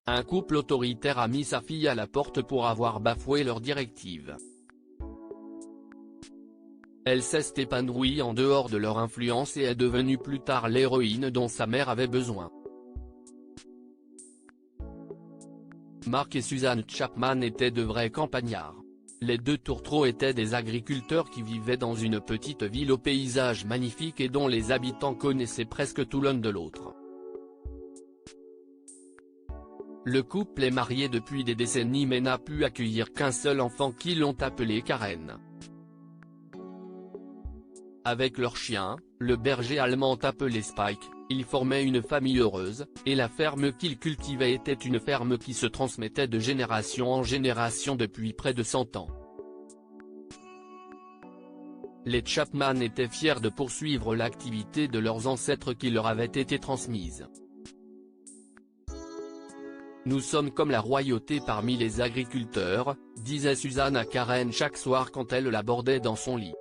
Un couple autoritaire a mis sa fille à la porte pour avoir bafoué leurs directives. Elle s'est épanouie en dehors de leur influence et est devenue plus tard l'héroïne dont sa mère avait besoin. Mark et Suzanne Chapman étaient de vrais campagnards. Les deux tourtereaux étaient des agriculteurs qui vivaient dans une petite ville au paysage magnifique et dont les habitants connaissaient presque tout l'un de l'autre. Le couple est marié depuis des décennies mais n'a pu accueillir qu'un seul enfant qu'ils l'ont appelé Karen. Avec leur chien, le berger allemand appelé Spike, ils formaient une famille heureuse, et la ferme qu'ils cultivaient était une ferme qui se transmettait de génération en génération depuis près de 100 ans. Les Chapman étaient fiers de poursuivre l'activité de leurs ancêtres qui leur avait été transmise. Nous sommes comme la royauté parmi les agriculteurs, disait Suzanne à Karen chaque soir quand elle l'abordait dans son lit.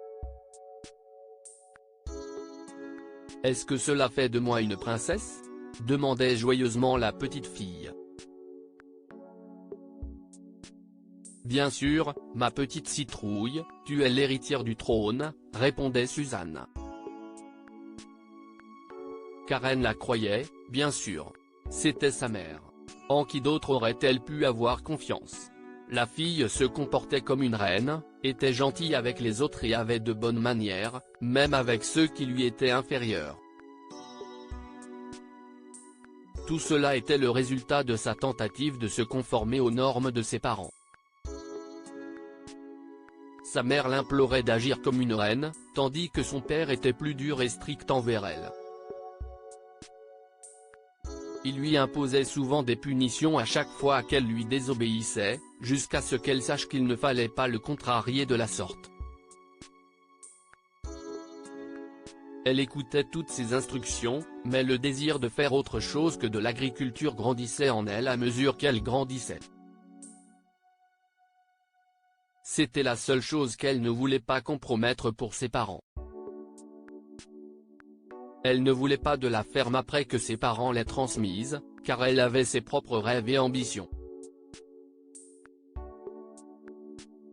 Est-ce que cela fait de moi une princesse ? Demandait joyeusement la petite fille. Bien sûr, ma petite citrouille, tu es l'héritière du trône, répondait Suzanne. Karen la croyait, bien sûr. C'était sa mère. En qui d'autre aurait-elle pu avoir confiance ? La fille se comportait comme une reine, était gentille avec les autres et avait de bonnes manières, même avec ceux qui lui étaient inférieurs. Tout cela était le résultat de sa tentative de se conformer aux normes de ses parents. Sa mère l'implorait d'agir comme une reine, tandis que son père était plus dur et strict envers elle. Il lui imposait souvent des punitions à chaque fois qu'elle lui désobéissait, jusqu'à ce qu'elle sache qu'il ne fallait pas le contrarier de la sorte. Elle écoutait toutes ses instructions, mais le désir de faire autre chose que de l'agriculture grandissait en elle à mesure qu'elle grandissait. C'était la seule chose qu'elle ne voulait pas compromettre pour ses parents. Elle ne voulait pas de la ferme après que ses parents l'aient transmise, car elle avait ses propres rêves et ambitions.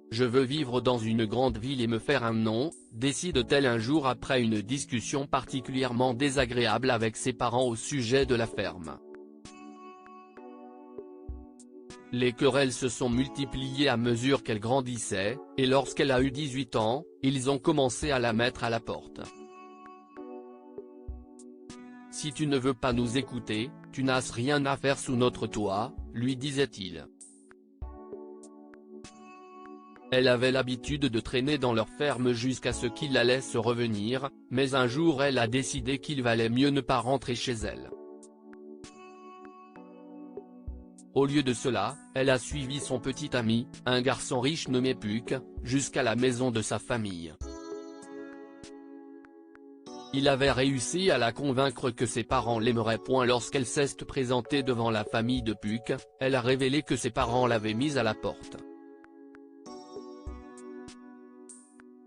Je veux vivre dans une grande ville et me faire un nom, décide-t-elle un jour après une discussion particulièrement désagréable avec ses parents au sujet de la ferme. Les querelles se sont multipliées à mesure qu'elle grandissait, et lorsqu'elle a eu 18 ans, ils ont commencé à la mettre à la porte. Si tu ne veux pas nous écouter, tu n'as rien à faire sous notre toit, lui disait-il. Elle avait l'habitude de traîner dans leur ferme jusqu'à ce qu'il la laisse revenir, mais un jour elle a décidé qu'il valait mieux ne pas rentrer chez elle. Au lieu de cela, elle a suivi son petit ami, un garçon riche nommé Puck, jusqu'à la maison de sa famille. Il avait réussi à la convaincre que ses parents l'aimeraient point lorsqu'elle s'est présentée devant la famille de Puck, elle a révélé que ses parents l'avaient mise à la porte.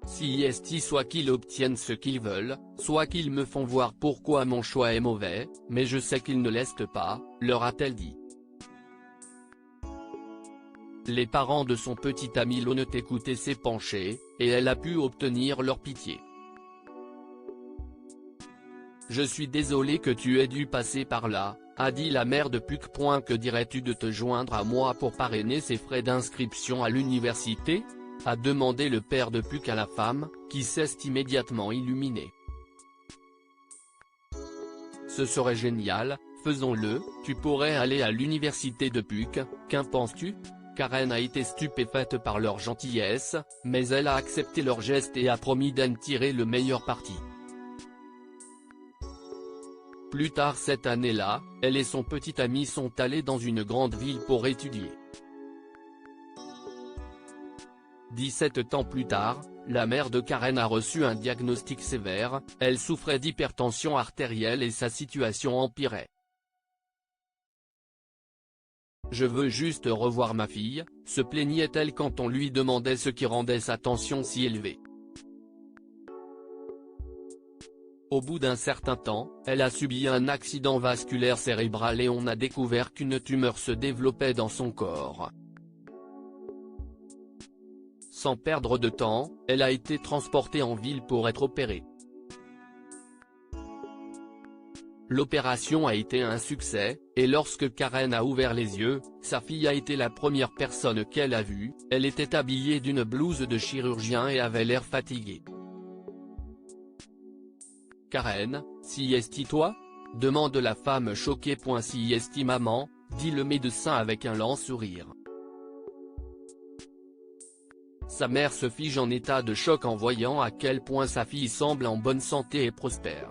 Si est soit qu'ils obtiennent ce qu'ils veulent, soit qu'ils me font voir pourquoi mon choix est mauvais, mais je sais qu'ils ne laissent pas, leur a-t-elle dit. Les parents de son petit ami l'ont écouté s'épancher, et elle a pu obtenir leur pitié. Je suis désolé que tu aies dû passer par là, a dit la mère de Puck. Que dirais-tu de te joindre à moi pour parrainer ses frais d'inscription à l'université ? A demandé le père de Puck à la femme, qui s'est immédiatement illuminée. Ce serait génial, faisons-le, tu pourrais aller à l'université de Puck, qu'en penses-tu ? Karen a été stupéfaite par leur gentillesse, mais elle a accepté leur geste et a promis d'en tirer le meilleur parti. Plus tard cette année-là, elle et son petit ami sont allés dans une grande ville pour étudier. 17 ans plus tard, la mère de Karen a reçu un diagnostic sévère, elle souffrait d'hypertension artérielle et sa situation empirait. Je veux juste revoir ma fille, se plaignait-elle quand on lui demandait ce qui rendait sa tension si élevée. Au bout d'un certain temps, elle a subi un accident vasculaire cérébral et on a découvert qu'une tumeur se développait dans son corps. Sans perdre de temps, elle a été transportée en ville pour être opérée. L'opération a été un succès, et lorsque Karen a ouvert les yeux, sa fille a été la première personne qu'elle a vue. Elle était habillée d'une blouse de chirurgien et avait l'air fatiguée. « Karen, si est-il toi ?» demande la femme choquée. « Si est-il maman ?» dit le médecin avec un lent sourire. Sa mère se fige en état de choc en voyant à quel point sa fille semble en bonne santé et prospère.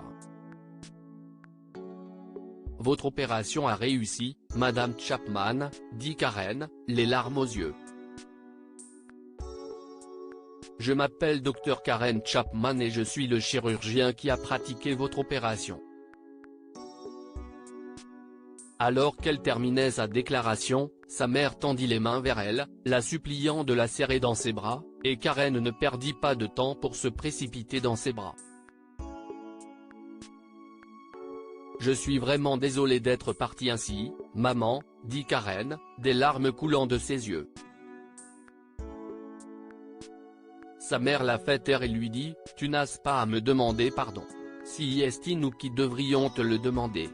« Votre opération a réussi, Madame Chapman, » dit Karen, les larmes aux yeux. « Je m'appelle Dr Karen Chapman et je suis le chirurgien qui a pratiqué votre opération. » Alors qu'elle terminait sa déclaration, sa mère tendit les mains vers elle, la suppliant de la serrer dans ses bras, et Karen ne perdit pas de temps pour se précipiter dans ses bras. « Je suis vraiment désolée d'être partie ainsi, maman, » dit Karen, des larmes coulant de ses yeux. Sa mère la fait taire et lui dit « Tu n'as pas à me demander pardon. Si est-il nous qui devrions te le demander.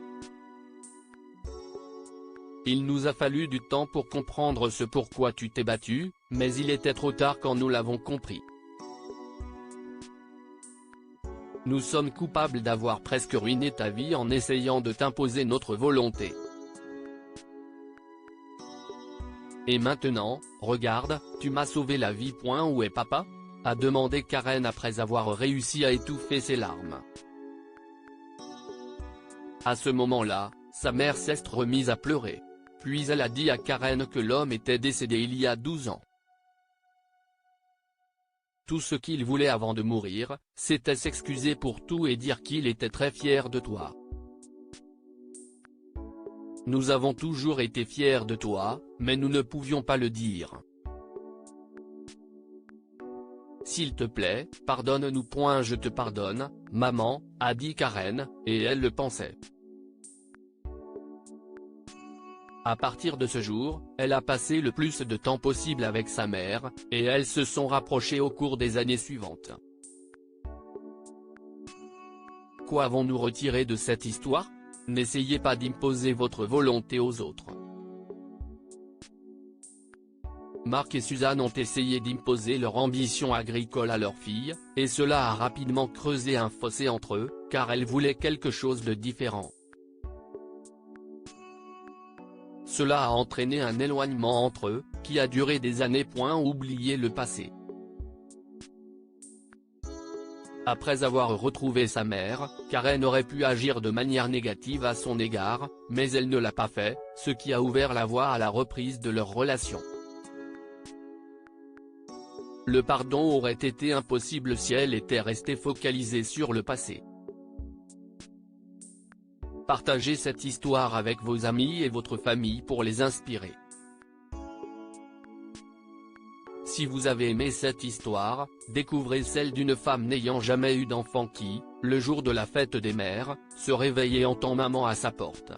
Il nous a fallu du temps pour comprendre ce pourquoi tu t'es battue, mais il était trop tard quand nous l'avons compris. Nous sommes coupables d'avoir presque ruiné ta vie en essayant de t'imposer notre volonté. Et maintenant, regarde, tu m'as sauvé la vie. Où est papa ? A demandé Karen après avoir réussi à étouffer ses larmes. À ce moment-là, sa mère s'est remise à pleurer. Puis elle a dit à Karen que l'homme était décédé il y a 12 ans. Tout ce qu'il voulait avant de mourir, c'était s'excuser pour tout et dire qu'il était très fier de toi. Nous avons toujours été fiers de toi, mais nous ne pouvions pas le dire. S'il te plaît, pardonne-nous. Je te pardonne, maman, a dit Karen, et elle le pensait. À partir de ce jour, elle a passé le plus de temps possible avec sa mère, et elles se sont rapprochées au cours des années suivantes. Quoi avons-nous retiré de cette histoire? N'essayez pas d'imposer votre volonté aux autres. Marc et Suzanne ont essayé d'imposer leur ambition agricole à leur fille, et cela a rapidement creusé un fossé entre eux, car elles voulaient quelque chose de différent. Cela a entraîné un éloignement entre eux, qui a duré des années. Oubliez le passé. Après avoir retrouvé sa mère, Karen aurait pu agir de manière négative à son égard, mais elle ne l'a pas fait, ce qui a ouvert la voie à la reprise de leur relation. Le pardon aurait été impossible si elle était restée focalisée sur le passé. Partagez cette histoire avec vos amis et votre famille pour les inspirer. Si vous avez aimé cette histoire, découvrez celle d'une femme n'ayant jamais eu d'enfant qui, le jour de la fête des mères, se réveille et entend maman à sa porte.